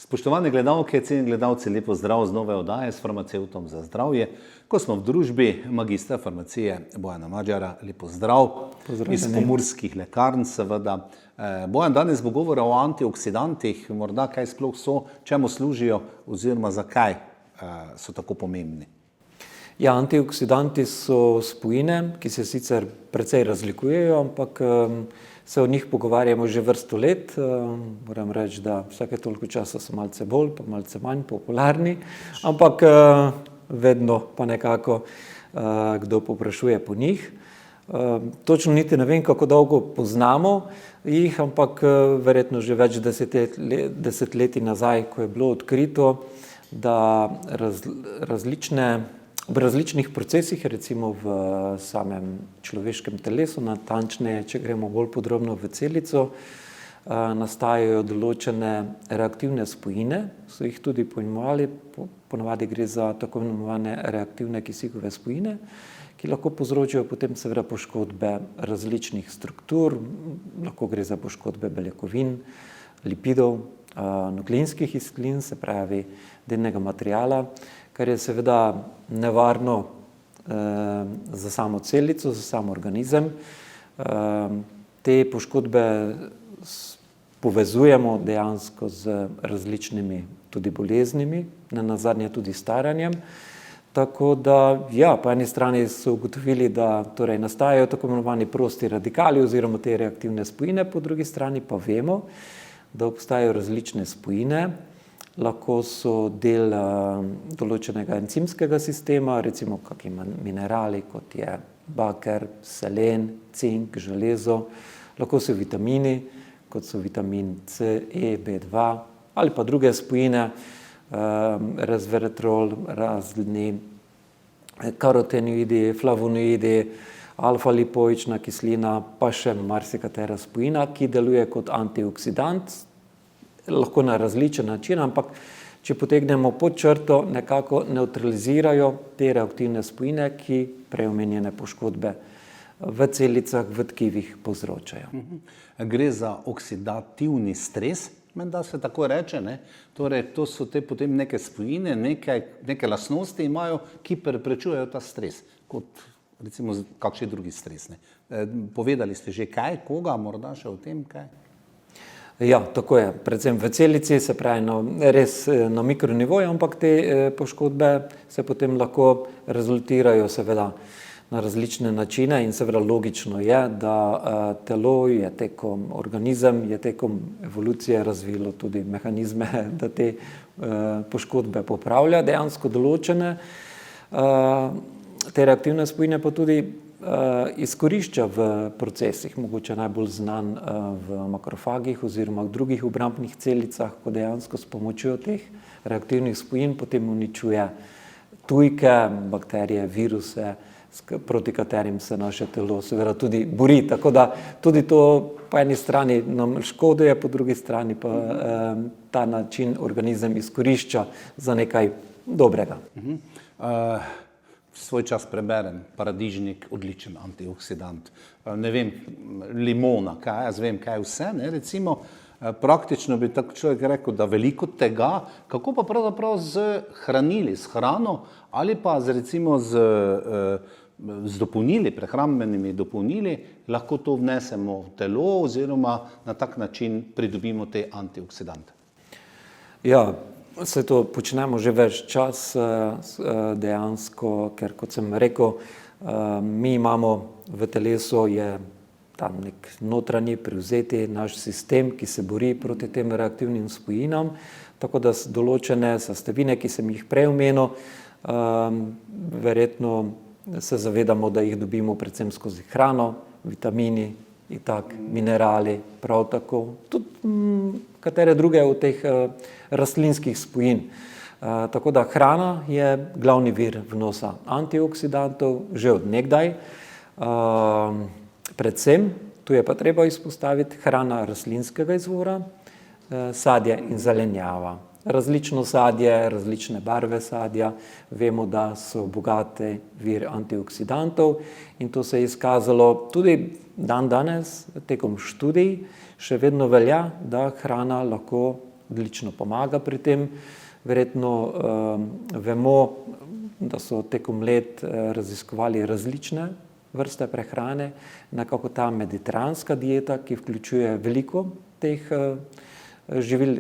Spoštovane gledalke, cenjeni gledalci, lepo zdrav z nove oddaje s farmacevtom za zdravje. Ko smo v družbi magistra farmacije Bojana Madžara, lepo zdrav, iz Pomurskih lekarn seveda. Bojan, danes bo govora o antioksidantih, morda kaj sploh so, čemu služijo oziroma zakaj so tako pomembni. Ja, antioksidanti so spojine, ki se sicer precej razlikujejo, ampak se o njih pogovarjamo že vrsto let. Moram reči, da vsake toliko časa so malce bolj, pa malce manj popularni, ampak vedno pa nekako kdo povprašuje po njih. Točno niti ne vem, kako dolgo poznamo jih, ampak verjetno že več desetletij nazaj, ko je bilo odkrito, da v različnih procesih, recimo v samem človeškem telesu, natančneje, če gremo bolj podrobno v celico, nastajajo določene reaktivne spojine, so jih tudi poimenovali, ponavadi gre za tako imenovane reaktivne kisikove spojine, ki lahko povzročijo potem seveda poškodbe različnih struktur, lahko gre za poškodbe beljakovin, lipidov, nukleinskih kislin, se pravi delnega materiala, kar je seveda nevarno za samo celico, za sam organizem. Te poškodbe povezujemo dejansko z različnimi tudi boleznimi, nenazadnje tudi staranjem. Tako da, ja, po eni strani so ugotovili, da torej nastajajo tako imenovani prosti radikali oziroma te reaktivne spojine, po drugi strani pa vemo, da obstajajo različne spojine, lahko so del določenega encimskega sistema, recimo kakšni minerali, kot je baker, selen, cink, železo, lahko so vitamini, kot so vitamin C, E, B2 ali pa druge spojine, resveratrol, razni karotenoidi, flavonoidi, alfa-lipoična kislina, pa še marsikatera spojina, ki deluje kot antioksidant, lahko na različen način, ampak če potegnemo pod črto, nekako nevtralizirajo te reaktivne spojine, ki preomenjene poškodbe v celicah, v tkivih povzročajo. Gre za oksidativni stres, menda se tako reče, ne? Torej, to so te potem neke spojine, neke lastnosti imajo, ki preprečujejo ta stres, kot recimo kakšni drugi stres. Povedali ste že kaj, koga, morda še o tem kaj? Ja, tako je. Predvsem v celici, se pravi res na mikronivoju, ampak te poškodbe se potem lahko rezultirajo seveda na različne načine in seveda logično je, da telo je tekom, organizem je tekom evolucije razvilo tudi mehanizme, da te poškodbe popravlja, dejansko določene. Te reaktivne spojine pa tudi izkorišča v procesih, mogoče najbolj znan v makrofagih oziroma v drugih obrambnih celicah, ko dejansko s pomočjo teh reaktivnih spojin potem uničuje tujke, bakterije, viruse, proti katerim se naše telo seveda tudi bori. Tako da tudi to po eni strani nam škoduje, po drugi strani pa ta način organizem izkorišča za nekaj dobrega. Svoj čas preberem, paradižnik, odličen antioksidant, ne vem, limona, kaj, jaz vem, kaj vse, ne, recimo, praktično bi tako človek rekel, da veliko tega, kako pa pravzaprav z hranili, s hrano ali pa recimo z dopolnili, prehrambenimi dopolnili, lahko to vnesemo v telo oziroma na tak način pridobimo te antioksidante. Ja, se to počnemo že več čas dejansko, ker kot sem rekel, mi imamo v telesu je tam nek notranji privzeti naš sistem, ki se bori proti tem reaktivnim spojinam, tako da določene sestavine, ki sem jih prej omenil, verjetno se zavedamo, da jih dobimo predvsem skozi hrano, vitamini, itak, minerali, prav tako, tudi katere druge od teh rastlinskih spojin. Tako da hrana je glavni vir vnosa antioksidantov že od nekdaj. Predvsem, tu je pa treba izpostaviti hrana rastlinskega izvora, sadje in zelenjava. Različno sadje, različne barve sadja, vemo, da so bogate vir antioksidantov in to se je izkazalo tudi danes tekom študij, še vedno velja, da hrana lahko odlično pomaga pri tem. Verjetno vemo, da so tekom let raziskovali različne vrste prehrane, nekako ta mediteranska dieta, ki vključuje veliko teh živil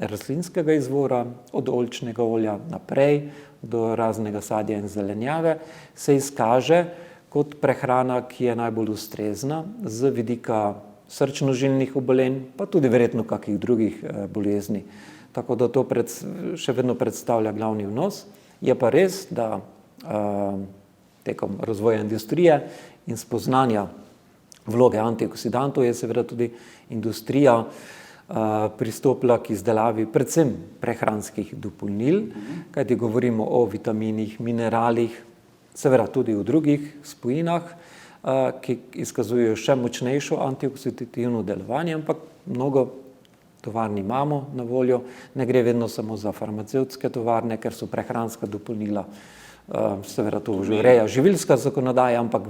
rastlinskega izvora, od oljčnega olja naprej do raznega sadja in zelenjave, se izkaže kot prehrana, ki je najbolj ustrezna z vidika srčno-žilnih obolenj, pa tudi verjetno kakih drugih bolezni. Tako da to še vedno predstavlja glavni vnos. Je pa res, da tekom razvoja industrije in spoznanja vloge antioksidantov je seveda tudi industrija pristopila k izdelavi predvsem prehranskih dopolnil, kajti govorimo o vitaminih, mineralih, seveda tudi o drugih spojinah, ki izkazujejo še močnejšo antioksidativno delovanje, ampak mnogo tovarn imamo na voljo, ne gre vedno samo za farmacevtske tovarne, ker so prehranska dopolnila, seveda to že ureja živilska zakonodaja, ampak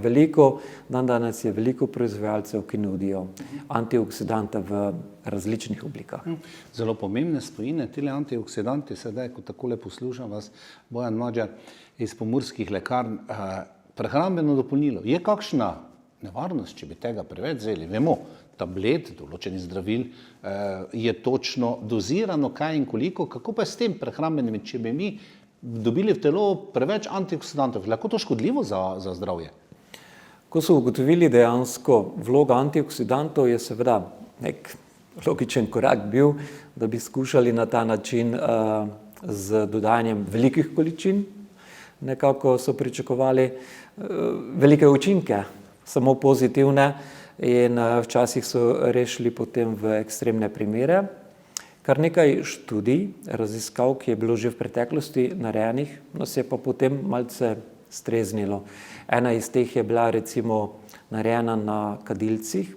danes je veliko proizvajalcev, ki nudijo antioksidante v različnih oblikah. Zelo pomembne spojine, tile antioksidanti, sedaj, ko takole poslušam vas, Bojan Madžar iz Pomurskih lekarn, prehrambeno dopolnilo. Je kakšna nevarnost, če bi tega preveč vzeli? Vemo, tablet, določenih zdravil, je točno dozirano, kaj in koliko, kako pa je s tem prehrambenimi, če bi mi dobili v telo preveč antioksidantov, lahko to škodljivo za zdravje? Ko so ugotovili dejansko vlogo antioksidantov, je seveda nek logičen korak bil, da bi skušali na ta način z dodajanjem velikih količin, nekako so pričakovali velike učinke, samo pozitivne, in včasih so rešili potem v ekstremne primere. Kar nekaj študij, raziskav, ki je bilo že v preteklosti narejenih, nas je pa potem malce streznilo. Ena iz teh je bila recimo narejena na kadilcih.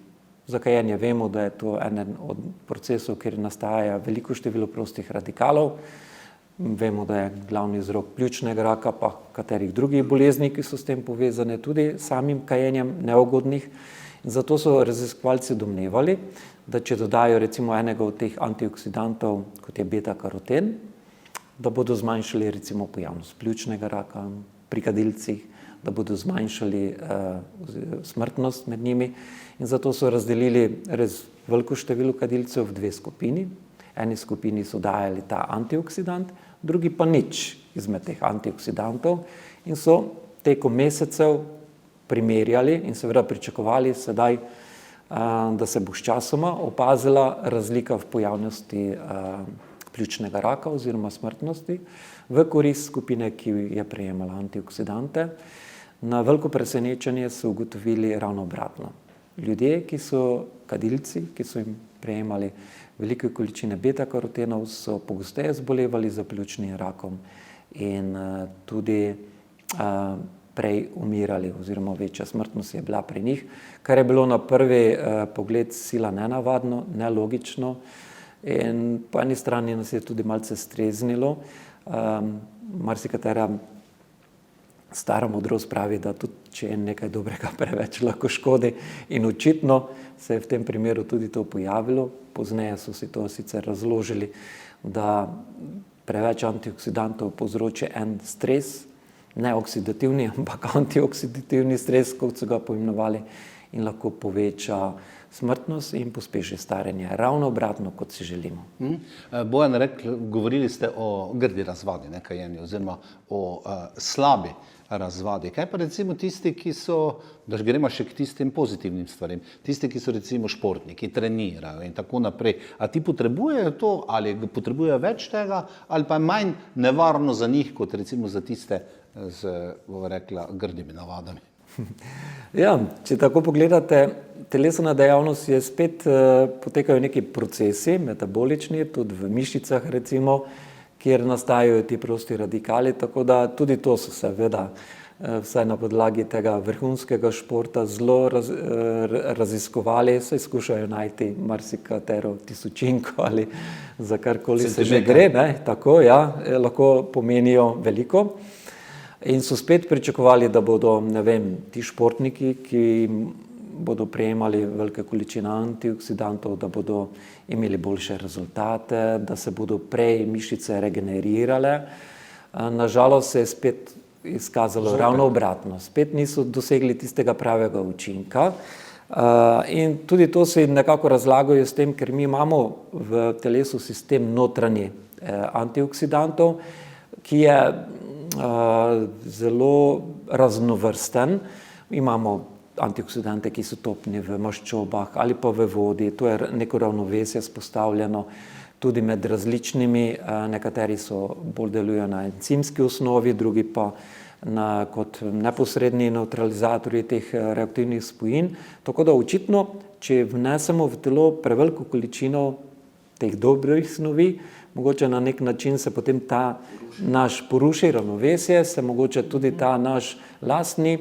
Za kajenje vemo, da je to eden od procesov, kjer nastaja veliko število prostih radikalov. Vemo, da je glavni vzrok pljučnega raka, pa katerih drugih bolezni, ki so s tem povezane, tudi samim kajenjem neugodnih. Zato so raziskovalci domnevali, da če dodajo recimo enega od teh antioksidantov, kot je beta-karoten, da bodo zmanjšali recimo pojavnost pljučnega raka pri kadilcih, da bodo zmanjšali smrtnost med njimi. In zato so razdelili res veliko število kadilcev v dve skupini. Eni skupini so dajali ta antioksidant, drugi pa nič izmed teh antioksidantov in so tekom mesecev primerjali in seveda pričakovali sedaj, da se bo sčasoma opazila razlika v pojavnosti pljučnega raka oziroma smrtnosti v korist skupine, ki je prejemala antioksidante. Na veliko presenečenje so ugotovili ravno obratno. Ljudje, ki so kadilci, ki so jim prejemali velike količine beta-karotenov, so pogosteje zbolevali za pljučnim rakom in tudi prej umirali oziroma večja smrtnost je bila pri njih, kar je bilo na prvi pogled sila nenavadno, nelogično in po eni strani nas je tudi malce streznilo. Marsikatera stara modrost pravi, da tudi če je nekaj dobrega preveč, lahko škodi in očitno se je v tem primeru tudi to pojavilo. Pozneje so si to sicer razložili, da preveč antioksidantov povzroči en stres, ne oksidativni, ampak antioksidativni stres, kot so ga poimenovali, in lahko poveča smrtnost in pospeši staranje. Ravno obratno, kot si želimo. Bojan, govorili ste o grdi razvadi, kajenju, oziroma o slabi razvadi. Kaj pa recimo tisti, ki so, da gremo še k tistim pozitivnim stvarem, tisti, ki so recimo športniki, trenirajo in tako naprej. A ti potrebujejo to, ali potrebujejo več tega, ali pa je manj nevarno za njih, kot recimo za tiste z, bova rekla, grdimi navadami? Ja, če tako pogledate, telesna dejavnost je spet, potekajo neki procesi, metabolični, tudi v mišicah recimo, kjer nastajajo ti prosti radikali, tako da tudi to so seveda, vsaj na podlagi tega vrhunskega športa, zelo raziskovali, se skušajo najti marsikatero tisočinko ali za karkoli se že gre, tako, ja, lahko pomenijo veliko. In so spet pričakovali, da bodo, ne vem, ti športniki, ki bodo prejemali velike količine antioksidantov, da bodo imeli boljše rezultate, da se bodo prej mišice regenerirale. Nažalost se je spet izkazalo ravno obratno. Spet niso dosegli tistega pravega učinka. In tudi to se nekako razlagajo s tem, ker mi imamo v telesu sistem notranji antioksidantov, ki je zelo raznovrsten. Imamo antioksidante, ki so topni v maščobah ali pa v vodi. To je neko ravnovesje spostavljeno tudi med različnimi. Nekateri so bolj delujejo na encimski osnovi, drugi pa kot neposredni nevtralizatorji teh reaktivnih spojin. Tako da očitno, če vnesemo v telo preveliko količino teh dobrih snovi, mogoče na nek način se potem ta naš poruši ravnovesje, se mogoče tudi ta naš lastni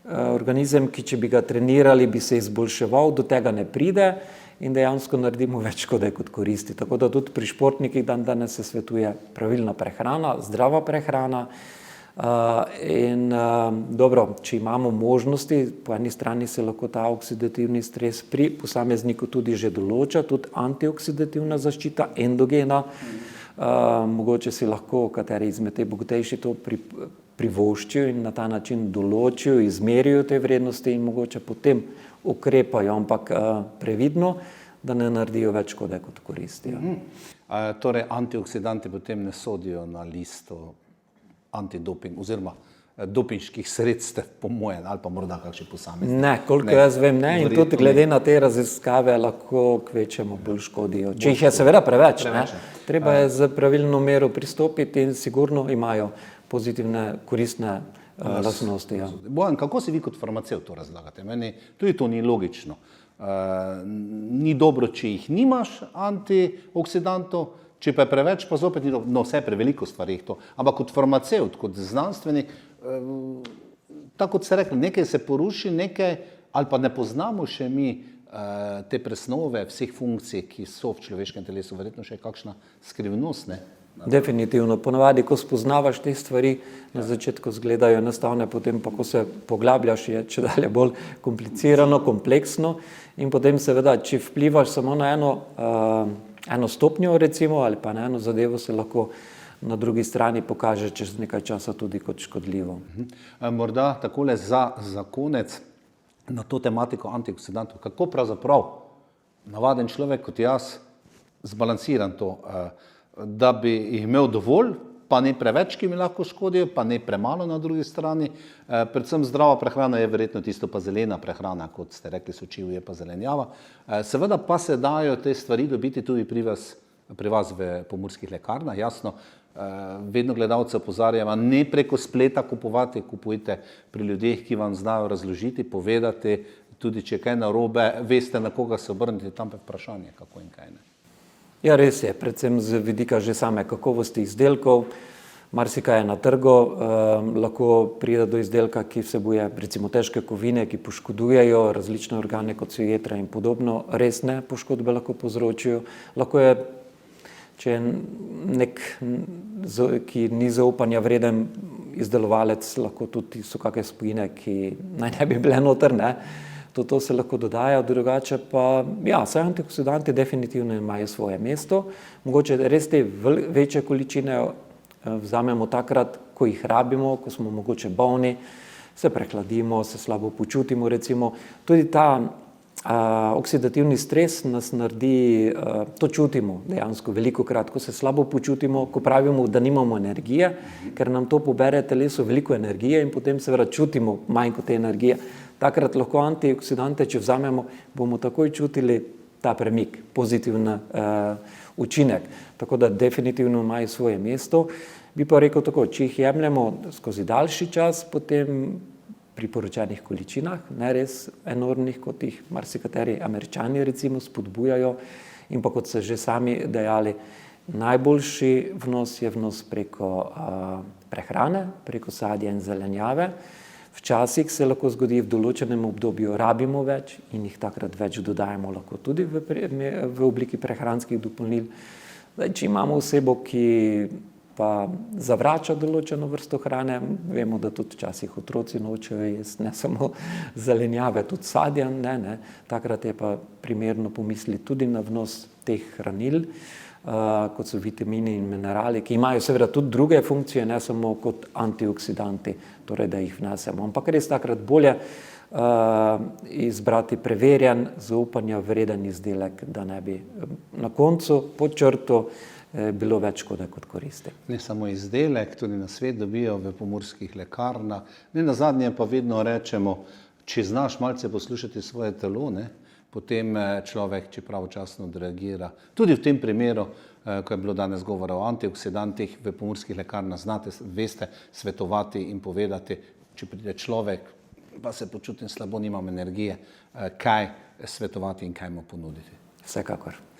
organizem, ki če bi ga trenirali, bi se izboljševal, do tega ne pride in dejansko naredimo več škode kot koristi. Tako da tudi pri športnikih danes se svetuje pravilna prehrana, zdrava prehrana. Dobro, če imamo možnosti, po eni strani se lahko ta oksidativni stres pri posamezniku tudi že določa, tudi antioksidativna zaščita, endogena. Mogoče si lahko kateri izmed teh bogatejši to privoščijo in na ta način določijo, izmerijo te vrednosti in mogoče potem ukrepajo, ampak previdno, da ne naredijo več škode kot koristi. Torej, antioksidanti potem ne sodijo na listo antidoping oziroma dopinških sredstev, po mojem, ali pa morda kakšni posamezni. Ne, koliko jaz vem, ne. In tudi glede na te raziskave lahko kvečemo bolj škodijo. Če jih je seveda preveč, ne. Treba je z pravilno mero pristopiti in sigurno imajo pozitivne, koristne lastnosti. Bojan, kako si vi kot farmacevt to razlagate? Meni tudi to ni logično. Ni dobro, če jih nimaš antioksidantov, če pa je preveč, pa zopet ni dobro. No, vse preveliko stvari je to. Ampak kot farmacevt, kot znanstvenik, tako kot ste rekli, nekaj se poruši, nekaj, ali pa ne poznamo še mi te presnove, vseh funkcij, ki so v človeškem telesu, verjetno še kakšna skrivnost, ne? Definitivno. Ponavadi, ko spoznavaš te stvari, na začetku izgledajo enostavne, potem pa, ko se poglabljaš, je čedalje bolj komplicirano, kompleksno in potem seveda, če vplivaš samo na eno stopnjo recimo ali pa na eno zadevo, se lahko na drugi strani pokaže čez nekaj časa tudi kot škodljivo. Morda takole za konec na to tematiko antioksidantov. Kako pravzaprav navaden človek kot jaz zbalansiram to, da bi jih imel dovolj, pa ne preveč, ki mi lahko škodijo, pa ne premalo na drugi strani. Predvsem zdrava prehrana je verjetno tisto pa zelena prehrana, kot ste rekli, sočiv je pa zelenjava. Seveda pa se dajo te stvari dobiti tudi pri vas v pomurskih lekarnah, jasno. Vedno gledalce opozarjamo, ne preko spleta kupovati, kupujte pri ljudeh, ki vam znajo razložiti, povedati, tudi če je kaj narobe, veste, na koga se obrniti, tam pa vprašanje, kako in kaj ne. Ja, res je, predvsem z vidika že same kakovosti izdelkov. Marsikaj je na trgu, lahko pride do izdelka, ki vsebuje recimo težke kovine, ki poškodujejo različne organe, kot so jetra in podobno, resne poškodbe lahko povzročijo. Lahko je, če je nek, ki ni zaupanja vreden izdelovalec, lahko tudi so kakšne spojine, ki naj ne bi bile noter, ne. To se lahko dodaja, drugače pa, ja, vse antioksidanti definitivno imajo svoje mesto. Mogoče res te večje količine vzamemo takrat, ko jih rabimo, ko smo mogoče bolni, se prehladimo, se slabo počutimo recimo. Tudi ta oksidativni stres nas naredi, to čutimo dejansko velikokrat, ko se slabo počutimo, ko pravimo, da nimamo energije, ker nam to pobere telesu veliko energije in potem seveda čutimo manjko te energije. Takrat lahko antioksidante, če vzamemo, bomo takoj čutili ta premik, pozitiven učinek. Tako da definitivno imajo svoje mesto. Bi pa rekel tako, če jih jemljemo skozi daljši čas, potem priporočenih količinah, ne res enormnih, kot jih marsikateri Američani recimo spodbujajo, in pa kot so že sami dejali, najboljši vnos je vnos preko prehrane, preko sadja in zelenjave. Včasih se lahko zgodi, v določenem obdobju rabimo več in jih takrat več dodajamo lahko tudi v obliki prehranskih dopolnil. Zdaj, če imamo osebo, ki pa zavrača določeno vrsto hrane. Vemo, da tudi včasih otroci nočejo jesti ne samo zelenjave, tudi sadja, ne. Takrat je pa primerno pomisliti tudi na vnos teh hranil, kot so vitamini in minerali, ki imajo seveda tudi druge funkcije, ne samo kot antioksidanti, torej da jih vnesemo. Ampak res takrat bolje izbrati preverjen, zaupanja vreden izdelek, da ne bi na koncu, pod črto, bilo več škode kot koristi. Ne samo izdelek, tudi na svet dobijo v pomurskih lekarnah. Ne nazadnje pa vedno rečemo, če znaš malce poslušati svoje telo, ne, potem človek, če pravočasno odreagira. Tudi v tem primeru, ko je bilo danes govora o antioksidantih, v pomurskih lekarnah znate, veste svetovati in povedati, če pride človek, pa se počutim slabo, nimam energije, kaj svetovati in kaj mu ponuditi. Vsekakor.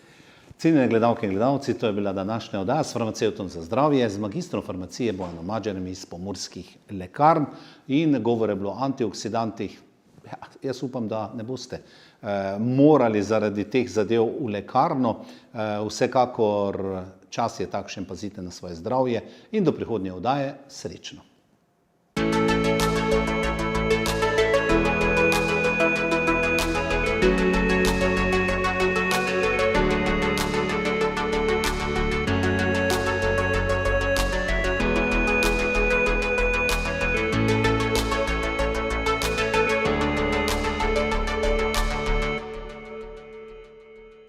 Cenjene gledalke in gledalci, to je bila današnja oddaja s farmacevtom za zdravje, z magistrom farmacije Bojanom Madžarjem iz pomurskih lekarn in govore bilo o antioksidantih. Ja, jaz upam, da ne boste morali zaradi teh zadev v lekarno. Vsekakor čas je takšen, pazite na svoje zdravje in do prihodnje oddaje srečno.